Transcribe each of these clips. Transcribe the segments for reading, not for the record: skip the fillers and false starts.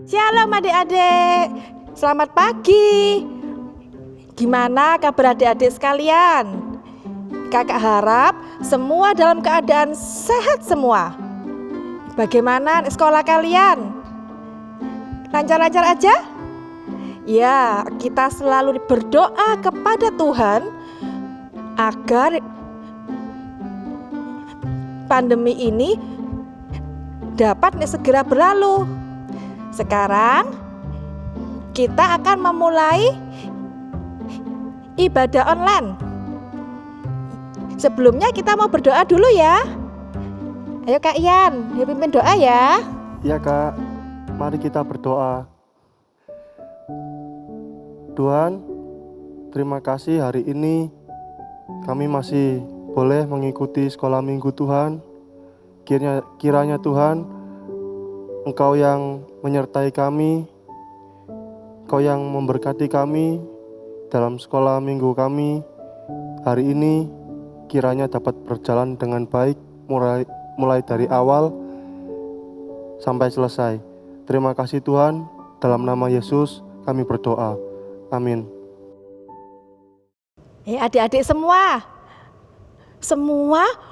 Shalom adik-adik, selamat pagi. Gimana kabar adik-adik sekalian? Kakak harap semua dalam keadaan sehat semua. Bagaimana sekolah kalian? Lancar-lancar aja? Ya, kita selalu berdoa kepada Tuhan agar pandemi ini dapat segera berlalu. Sekarang kita akan memulai ibadah online. Sebelumnya kita mau berdoa dulu ya. Ayo Kak Ian, dia pimpin doa ya. Iya Kak, mari kita berdoa. Tuhan, terima kasih hari ini kami masih boleh mengikuti sekolah minggu Tuhan. Kiranya Tuhan, Engkau yang menyertai kami, Engkau yang memberkati kami dalam sekolah minggu kami hari ini. Kiranya dapat berjalan dengan baik mulai dari awal sampai selesai. Terima kasih Tuhan, dalam nama Yesus kami berdoa. Amin. Adik-adik semua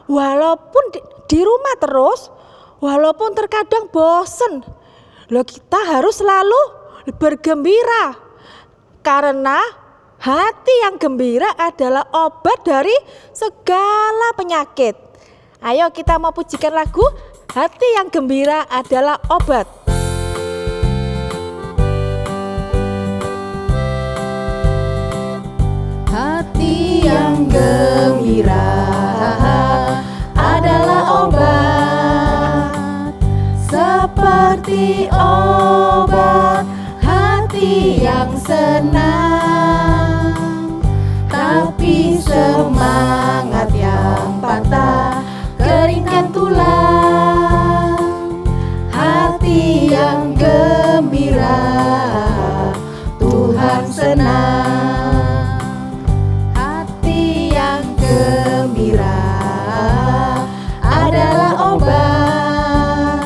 walaupun di rumah terus, walaupun terkadang bosen, kita harus selalu bergembira. Karena hati yang gembira adalah obat dari segala penyakit. Ayo kita mau pujikan lagu Hati yang Gembira Adalah Obat. Hati yang gembira adalah obat, seperti obat hati yang senang. Tapi semangat yang patah keringkan tulang. Hati yang gembira Tuhan senang. Hati yang gembira adalah obat,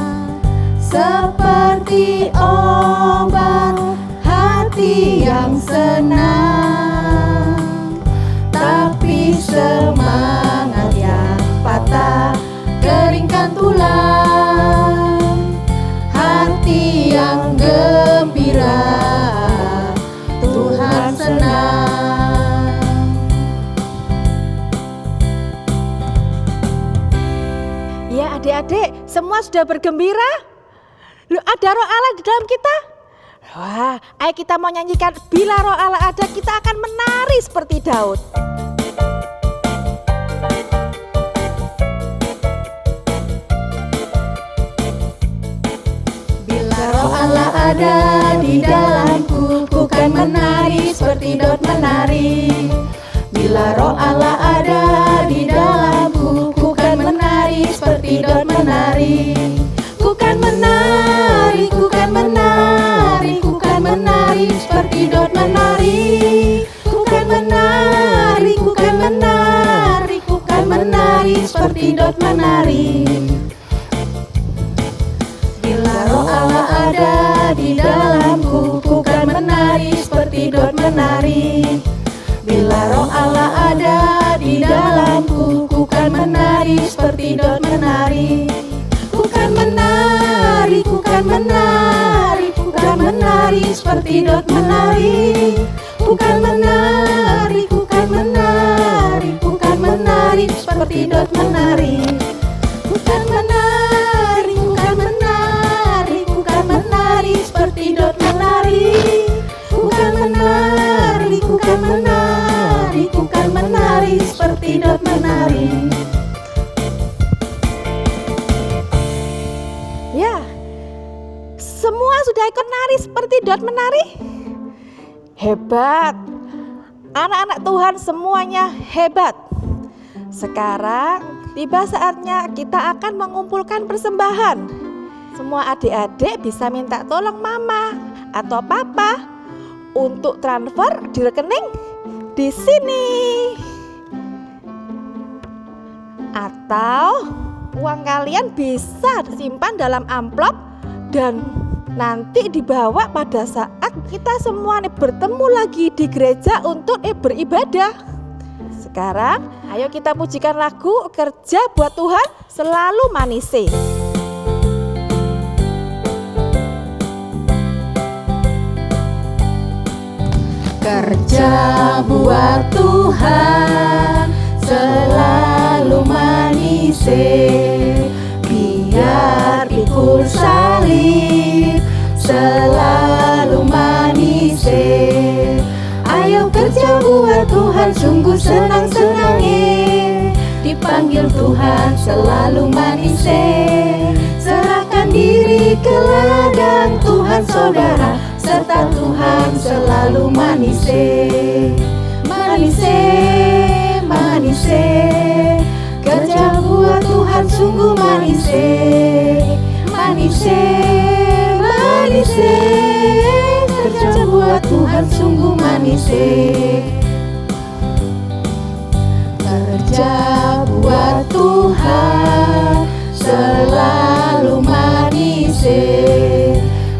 seperti obat hati yang senang. Tapi semangat yang patah keringkan tulang. Hati yang gembira Tuhan senang. Ya adik-adik, semua sudah bergembira? Ada roh Allah di dalam kita? Wah, ayo kita mau nyanyikan Bila Roh Allah Ada, kita akan menari seperti Daud. Bila roh Allah ada di dalamku, ku kan menari seperti Daud menari. Bila roh Allah ada di dalamku, ku kan menari seperti Daud menari. Ku kan menari, ku kan menari, ku kan menari seperti Daud menari. Ku kan menari, ku kan menari, ku kan menari seperti Daud menari. Bila roh Allah ada di dalamku, ku kan menari seperti Daud menari. Bila roh Allah ada di dalamku, ku kan menari seperti Daud menari. Ku kan menari, ku kan menari, ku kan menari seperti Daud menari. Ku kan menari, ku kan menari, ku kan menari seperti Daud menari. Ku kan menari, ku kan menari, ku kan menari seperti Daud menari. Ku kan menari, ku kan menari, ku kan menari seperti Daud menari. Ya, semua sudah ikut nari seperti Daud menari? Hebat. Anak-anak Tuhan semuanya hebat. Sekarang tiba saatnya kita akan mengumpulkan persembahan. Semua adik-adik bisa minta tolong mama atau papa untuk transfer di rekening di sini. Atau uang kalian bisa disimpan dalam amplop dan nanti dibawa pada saat kita semua nih bertemu lagi di gereja untuk beribadah. Sekarang ayo kita pujikan lagu Kerja Buat Tuhan Selalu Manise. Kerja buat Tuhan selalu manise, biar pikul salib selalu manise. Ayo kerja buat Tuhan sungguh senang-senangnya, dipanggil Tuhan selalu manise. Serahkan diri ke ladang Tuhan saudara, serta Tuhan selalu manise. Manise, manise, kerja buat Tuhan sungguh manise. Manise, manise, kerja buat Tuhan sungguh manise. Kerja buat Tuhan selalu manise,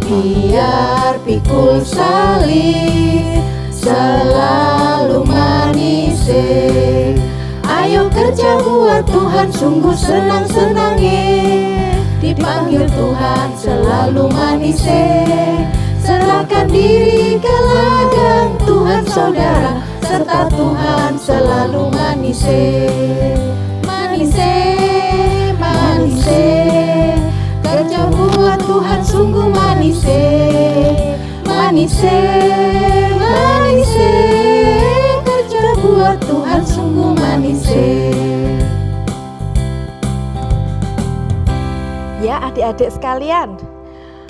biar pikul salib selalu manise. Ayo kerja buat Tuhan sungguh senang-senangnya, dipanggil Tuhan selalu manise. Serahkan diri ke ladang Tuhan saudara, serta Tuhan selalu manise. Manise, manise, kerja buat Tuhan sungguh manise. Manise, manise, kerja buat Tuhan sungguh manise. Ya adik-adik sekalian,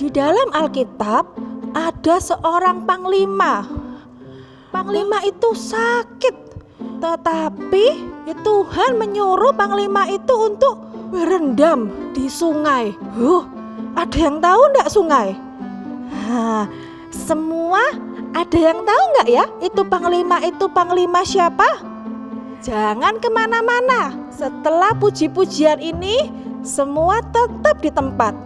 di dalam Alkitab ada seorang panglima. Panglima itu sakit, tetapi Tuhan menyuruh panglima itu untuk berendam di sungai. Ada yang tahu enggak sungai? Semua ada yang tahu enggak ya? Itu panglima siapa? Jangan kemana-mana. Setelah puji-pujian ini, semua tetap di tempat.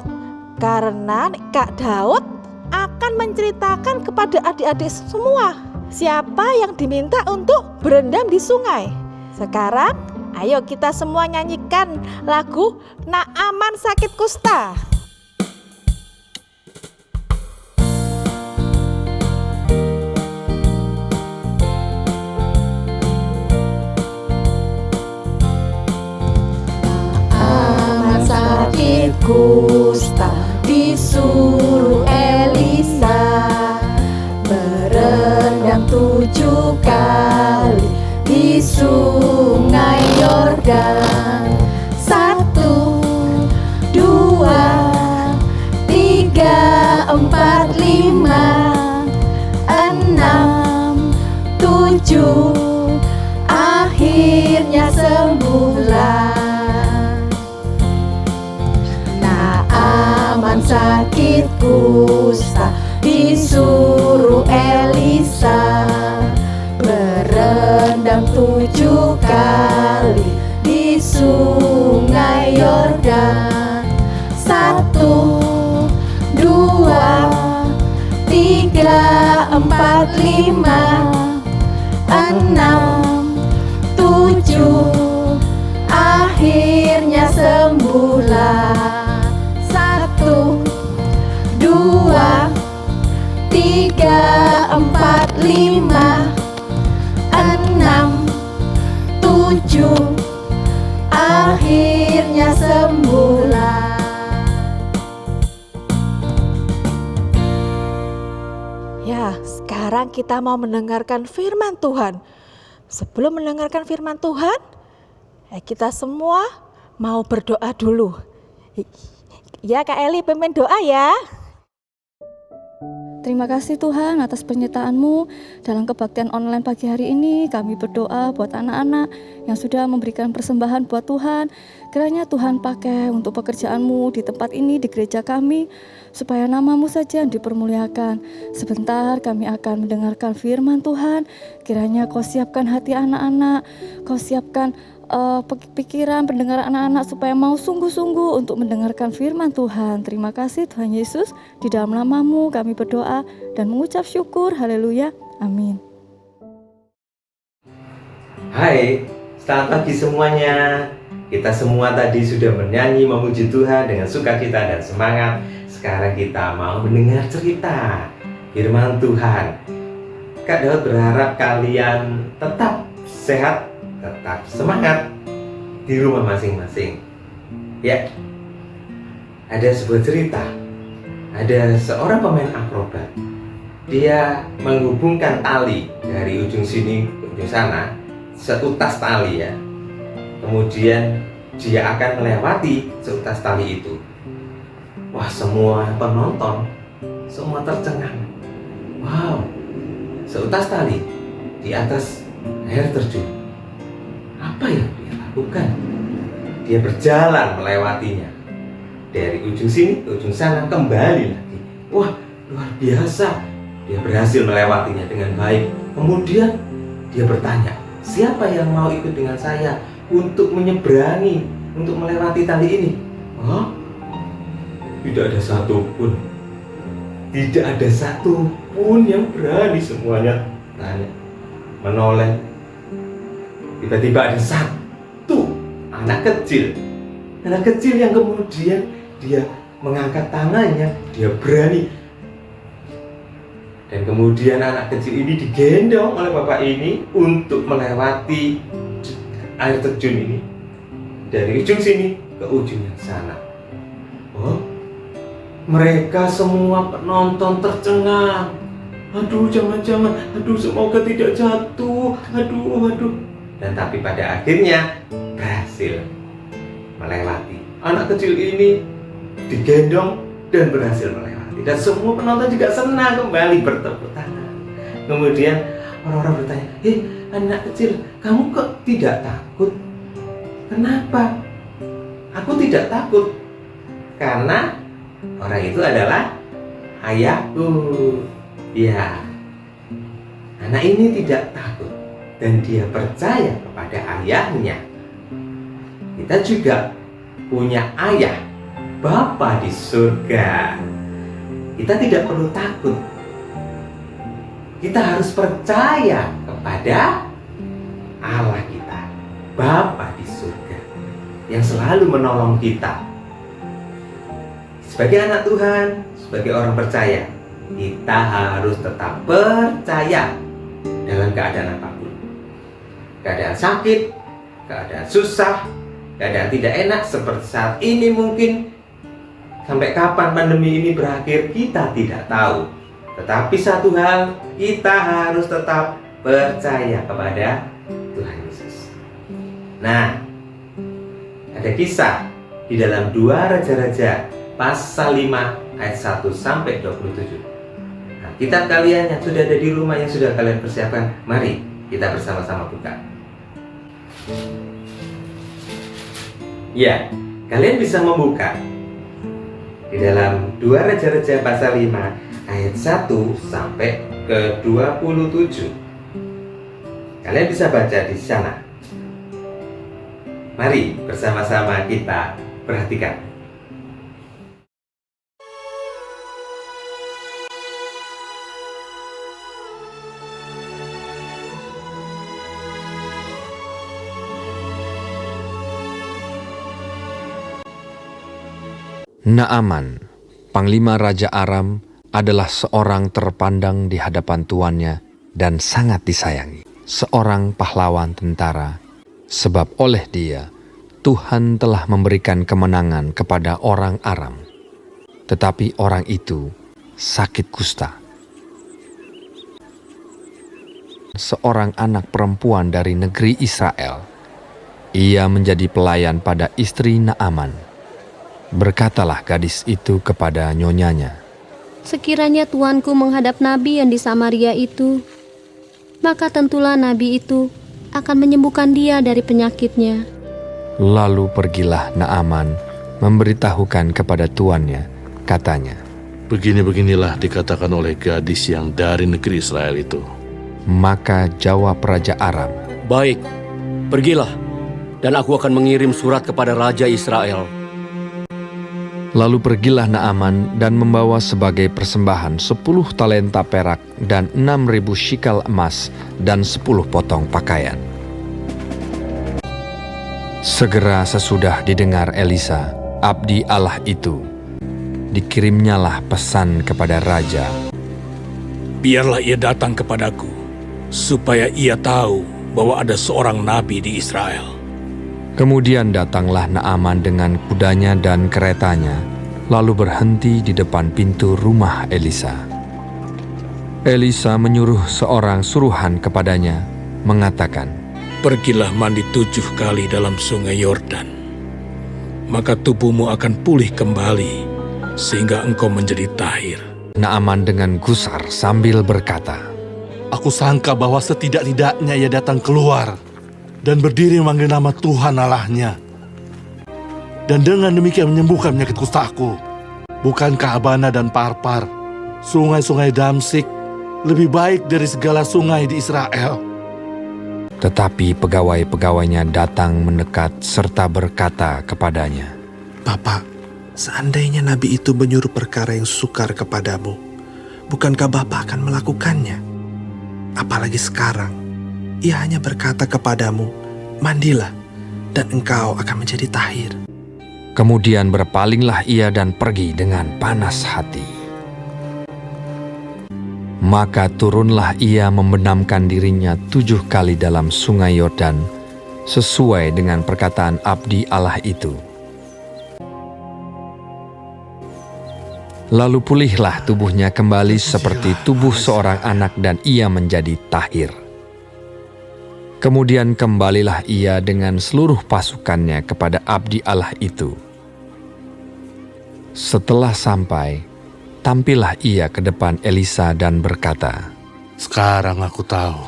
Karena Kak Daud akan menceritakan kepada adik-adik semua siapa yang diminta untuk berendam di sungai. Sekarang ayo kita semua nyanyikan lagu Naaman Sakit Kusta. Naaman sakit kusta disuruh Elisa berendam 7 kali di sungai Yordan. 1, 2, 3, 4, 5, 6, 7, akhirnya sembuhlah. Naaman sakit kusta disuruh Elisa berendam 7 kali di sungai Yordan. 1, 2, 3, 4, 5, 6, 7, akhirnya sembuhlah. 1, 2, 3, 4, 5, 6, 7, akhirnya sembuhlah. Ya, sekarang kita mau mendengarkan firman Tuhan. Sebelum mendengarkan firman Tuhan, kita semua mau berdoa dulu. Ya Kak Eli, pimpin doa ya. Terima kasih Tuhan atas penyertaan-Mu dalam kebaktian online pagi hari ini. Kami berdoa buat anak-anak yang sudah memberikan persembahan buat Tuhan. Kiranya Tuhan pakai untuk pekerjaan-Mu di tempat ini, di gereja kami, supaya nama-Mu saja yang dipermuliakan. Sebentar kami akan mendengarkan firman Tuhan. Kiranya Kau siapkan hati anak-anak, Kau siapkan pikiran, pendengaran anak-anak supaya mau sungguh-sungguh untuk mendengarkan firman Tuhan. Terima kasih Tuhan Yesus, di dalam nama-Mu kami berdoa dan mengucap syukur. Haleluya. Amin. Hai, selamat pagi semuanya. Kita semua tadi sudah menyanyi memuji Tuhan dengan sukacita dan semangat. Sekarang kita mau mendengar cerita firman Tuhan. Kak Daud berharap kalian tetap sehat, tetap semangat di rumah masing-masing. Ya, ada sebuah cerita. Ada seorang pemain akrobat. Dia menghubungkan tali dari ujung sini ke ujung sana, seutas tali ya. Kemudian dia akan melewati seutas tali itu. Wah, semua penonton semua tercengang. Wow, seutas tali di atas air terjun. Apa yang dia lakukan? Dia berjalan melewatinya. Dari ujung sini ke ujung sana, kembali lagi. Wah, luar biasa. Dia berhasil melewatinya dengan baik. Kemudian dia bertanya, siapa yang mau ikut dengan saya untuk menyeberangi, untuk melewati tali ini? Hah? Tidak ada satupun. Tidak ada satupun yang berani. Semuanya tanya, menoleh. Tiba-tiba ada satu anak kecil yang kemudian dia mengangkat tangannya, dia berani. Dan kemudian anak kecil ini digendong oleh bapak ini untuk melewati air terjun ini dari ujung sini ke ujung yang sana. Oh, mereka semua penonton tercengang. Aduh, jangan-jangan, aduh, semoga tidak jatuh, aduh. Dan tapi pada akhirnya berhasil melewati. Anak kecil ini digendong dan berhasil melewati. Dan semua penonton juga senang kembali bertepuk tangan. Kemudian orang-orang bertanya, anak kecil, kamu kok tidak takut? Kenapa? Aku tidak takut. Karena orang itu adalah ayahku. Ya, anak ini tidak takut dan dia percaya kepada ayahnya. Kita juga punya ayah, Bapa di surga. Kita tidak perlu takut. Kita harus percaya kepada Allah kita, Bapa di surga, yang selalu menolong kita. Sebagai anak Tuhan, sebagai orang percaya, kita harus tetap percaya dalam keadaan apapun. Keadaan sakit, keadaan susah, keadaan tidak enak seperti saat ini mungkin. Sampai kapan pandemi ini berakhir kita tidak tahu. Tetapi satu hal, kita harus tetap percaya kepada Tuhan Yesus. Nah, ada kisah di dalam 2 Raja-Raja pasal 5 ayat 1 sampai 27. Nah, kitab kalian yang sudah ada di rumah, yang sudah kalian persiapkan, mari kita bersama-sama buka. Ya, kalian bisa membuka di dalam 2 Raja-Raja pasal 5 ayat 1 sampai ke 27. Kalian bisa baca di sana. Mari bersama-sama kita perhatikan. Naaman, panglima Raja Aram, adalah seorang terpandang di hadapan tuannya dan sangat disayangi. Seorang pahlawan tentara, sebab oleh dia, Tuhan telah memberikan kemenangan kepada orang Aram. Tetapi orang itu sakit kusta. Seorang anak perempuan dari negeri Israel. Ia menjadi pelayan pada istri Naaman. Berkatalah gadis itu kepada nyonyanya, sekiranya tuanku menghadap nabi yang di Samaria itu, maka tentulah nabi itu akan menyembuhkan dia dari penyakitnya. Lalu pergilah Naaman memberitahukan kepada tuannya, katanya, begini-beginilah dikatakan oleh gadis yang dari negeri Israel itu. Maka jawab Raja Aram, baik, pergilah, dan aku akan mengirim surat kepada Raja Israel. Lalu pergilah Naaman dan membawa sebagai persembahan 10 talenta perak dan 6.000 shikal emas dan 10 potong pakaian. Segera sesudah didengar Elisa, abdi Allah itu, dikirimnyalah pesan kepada raja. Biarlah ia datang kepadaku, supaya ia tahu bahwa ada seorang nabi di Israel. Kemudian datanglah Naaman dengan kudanya dan keretanya, lalu berhenti di depan pintu rumah Elisa. Elisa menyuruh seorang suruhan kepadanya, mengatakan, Pergilah mandi 7 kali dalam sungai Yordan, maka tubuhmu akan pulih kembali, sehingga engkau menjadi tahir. Naaman dengan gusar sambil berkata, Aku sangka bahwa setidak-tidaknya ia datang keluar dan berdiri memanggil nama Tuhan Allahnya. Dan dengan demikian menyembuhkan penyakit kustaku. Bukankah Abana dan Parpar, sungai-sungai Damsik, lebih baik dari segala sungai di Israel? Tetapi pegawai-pegawainya datang mendekat serta berkata kepadanya, Bapak, seandainya nabi itu menyuruh perkara yang sukar kepadamu, bukankah Bapak akan melakukannya? Apalagi sekarang, ia hanya berkata kepadamu, mandilah, dan engkau akan menjadi tahir. Kemudian berpalinglah ia dan pergi dengan panas hati. Maka turunlah ia membenamkan dirinya 7 kali dalam sungai Yordan, sesuai dengan perkataan abdi Allah itu. Lalu pulihlah tubuhnya kembali seperti tubuh seorang anak dan ia menjadi tahir. Kemudian kembalilah ia dengan seluruh pasukannya kepada abdi Allah itu. Setelah sampai, tampillah ia ke depan Elisa dan berkata, Sekarang aku tahu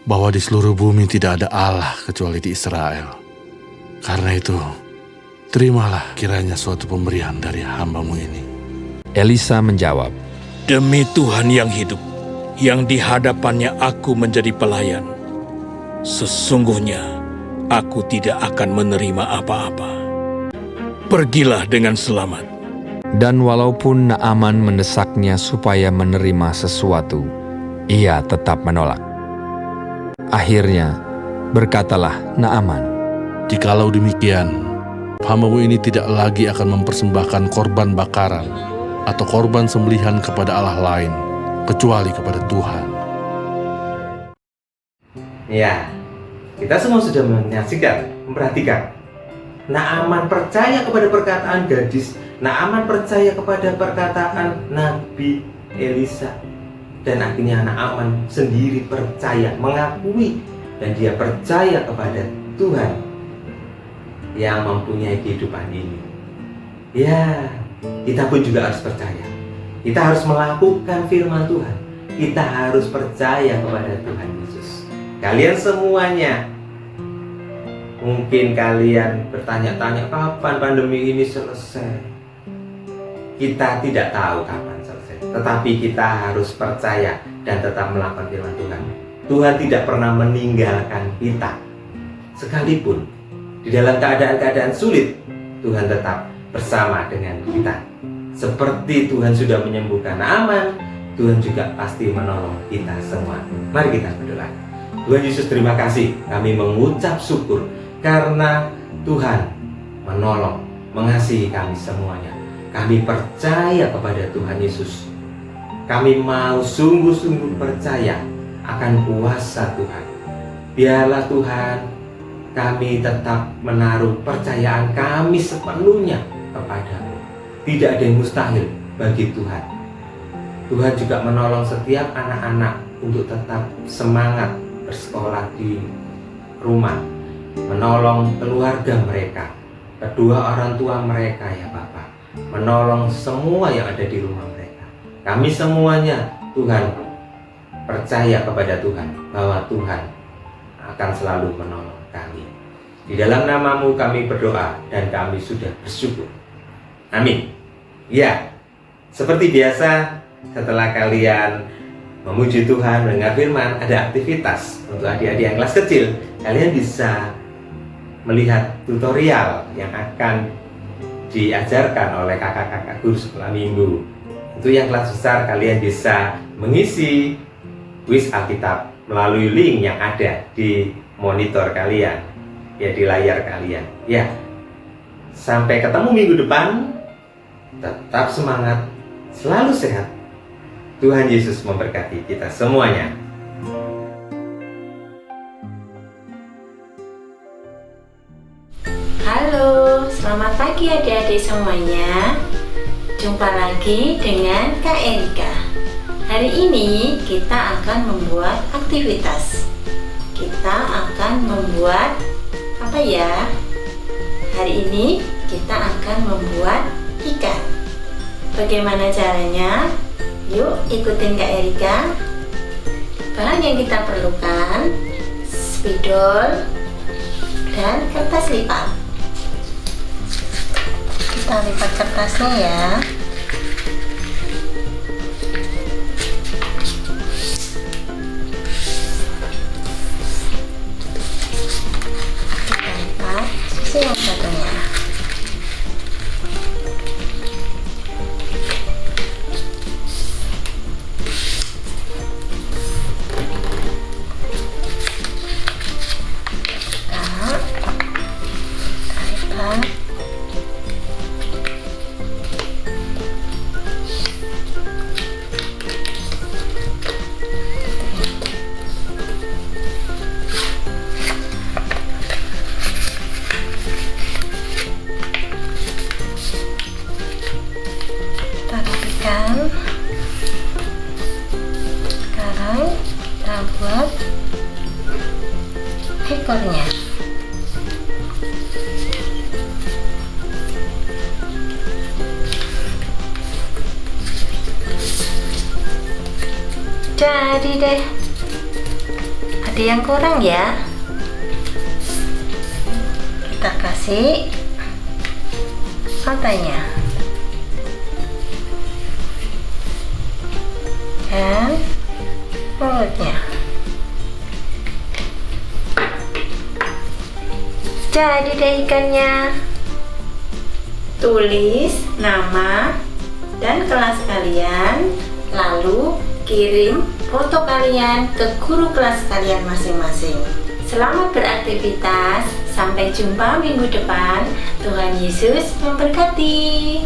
bahwa di seluruh bumi tidak ada Allah kecuali di Israel. Karena itu, terimalah kiranya suatu pemberian dari hamba-Mu ini. Elisa menjawab, Demi Tuhan yang hidup, yang di hadapannya aku menjadi pelayan, sesungguhnya aku tidak akan menerima apa-apa. Pergilah dengan selamat. Dan walaupun Naaman mendesaknya supaya menerima sesuatu, ia tetap menolak. Akhirnya berkatalah Naaman, Jikalau demikian, hamba-Mu ini tidak lagi akan mempersembahkan korban bakaran atau korban sembelihan kepada Allah lain, kecuali kepada Tuhan. Ya, kita semua sudah menyaksikan, memperhatikan. Naaman percaya kepada perkataan gadis, Naaman percaya kepada perkataan Nabi Elisa. Dan akhirnya Naaman sendiri percaya, mengakui, dan dia percaya kepada Tuhan yang mempunyai kehidupan ini. Ya, kita pun juga harus percaya. Kita harus melakukan firman Tuhan. Kita harus percaya kepada Tuhan Yesus. Kalian semuanya, mungkin kalian bertanya-tanya kapan pandemi ini selesai. Kita tidak tahu kapan selesai, tetapi kita harus percaya dan tetap melakukan firman Tuhan. Tuhan tidak pernah meninggalkan kita. Sekalipun di dalam keadaan-keadaan sulit, Tuhan tetap bersama dengan kita. Seperti Tuhan sudah menyembuhkan Naaman, Tuhan juga pasti menolong kita semua. Mari kita berdoa. Tuhan Yesus, terima kasih. Kami mengucap syukur karena Tuhan menolong, mengasihi kami semuanya. Kami percaya kepada Tuhan Yesus. Kami mau sungguh-sungguh percaya akan kuasa Tuhan. Biarlah Tuhan, kami tetap menaruh percayaan kami sepenuhnya kepada-Mu. Tidak ada yang mustahil bagi Tuhan. Tuhan juga menolong setiap anak-anak untuk tetap semangat bersekolah di rumah, menolong keluarga mereka, kedua orang tua mereka ya Bapak, menolong semua yang ada di rumah mereka. Kami semuanya Tuhan percaya kepada Tuhan bahwa Tuhan akan selalu menolong kami. Di dalam nama-Mu kami berdoa dan kami sudah bersyukur. Amin. Ya, seperti biasa setelah kalian memuji Tuhan, mendengar firman, ada aktivitas untuk adik-adik yang kelas kecil. Kalian bisa melihat tutorial yang akan diajarkan oleh kakak-kakak guru sekolah minggu. Untuk yang kelas besar, kalian bisa mengisi kuis Alkitab melalui link yang ada di monitor kalian, ya, di layar kalian. Ya, sampai ketemu minggu depan. Tetap semangat, selalu sehat. Tuhan Yesus memberkati kita semuanya. Halo, selamat pagi adik-adik semuanya. Jumpa lagi dengan Kak Erika. Hari ini kita akan membuat aktivitas. Kita akan membuat apa ya? Hari ini kita akan membuat ikan. Bagaimana caranya? Yuk ikutin Kak Erika. Bahan yang kita perlukan: spidol dan kertas lipat. Kita lipat kertasnya ya. Kita lipat sisi yang satunya. Sekarang kita buat ekornya. Jadi deh, ada yang kurang ya, kita kasih matanya dan mulutnya. Jadi deh ikannya. Tulis nama dan kelas kalian, lalu kirim foto kalian ke guru kelas kalian masing-masing. Selamat beraktivitas, sampai jumpa minggu depan. Tuhan Yesus memberkati.